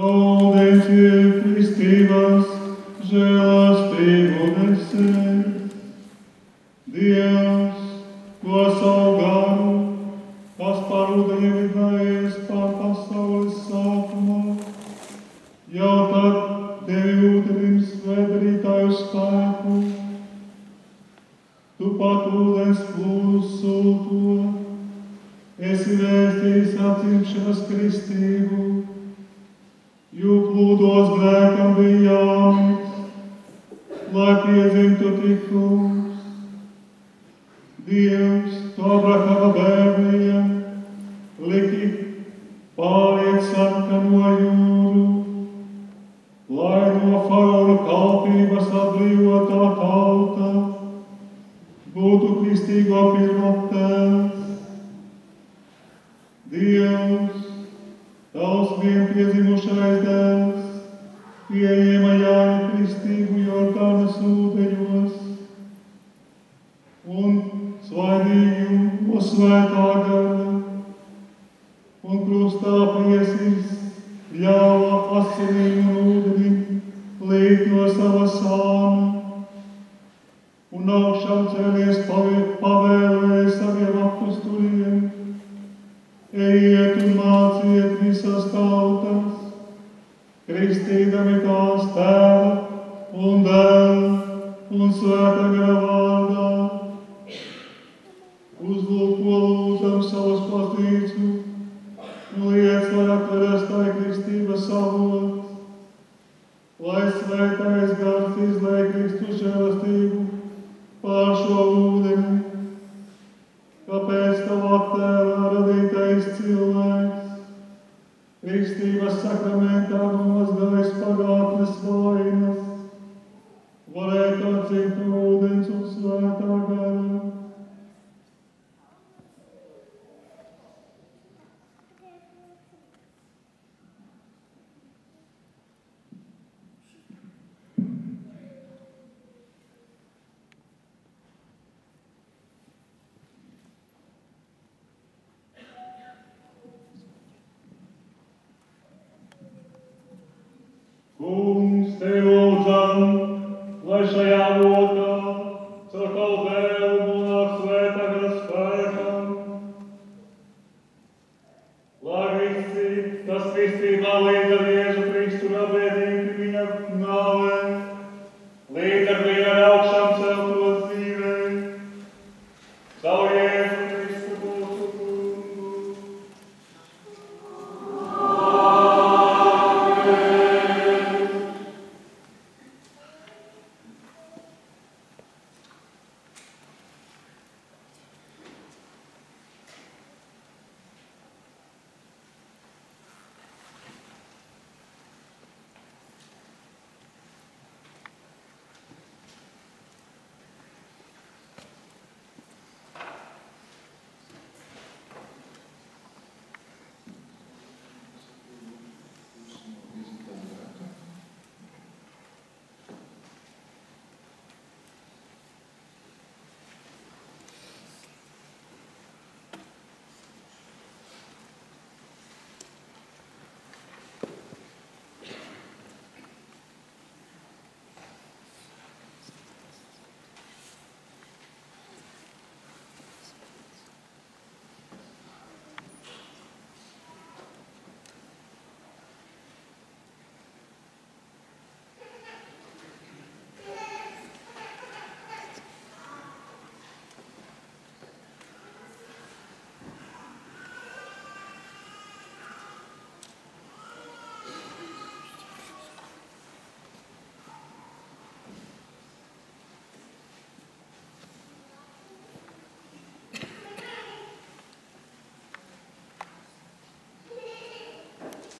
Gaudētie kristības žēlastību nesē. Dievs, ko savu garu, kas par ūdeni vidinājies pār pasaules sākumā, jau tad devi ūdenim svētdarītāju spēku. Tu pat ūdens plūdu sūto, esi vēstījis atzimšanas kristību, jo plūdos grēkam bija jāmīt, lai piedzimtu tik kungs. Dievs, tu Abrahama bērniem liki pāriet sarkano jūru, lai no faraona kalpības atbrīvotā tauta būtu kristīgo pirmaptēls. Dievs, tavs vienpiedzimušais dēls, pieņēma Jāņa kristību Jordānas ūdeņos un svaidīju no svētā gara, un krustā piesis ļāva asinīm un ūdenim līdz no sava sāna, un augšām cēlies pavēlēja saviem apostuliem: ejiet un māciet visas tautas, kristīdami tās Tēva un Dēla un Svētā gara vārdā. Uzlūko lūdzam savus baznīcu, un liec, lai atveras tai kristības avots, lai svētais gars izlej Kristu žēlastību pār šo ūdeni, kāpēc tava attēlā radītais cilvēks kristības sakramentā nomazgājis pagātnes vainas, varētu atzimt no ūdens un svētā gara. Kungs, tevi lūdzam, lai šajā votā caur tavu dēlu nonāk svētā gara spēkam, lai visi, kas kristībā līdz ar Jēzu Kristu ir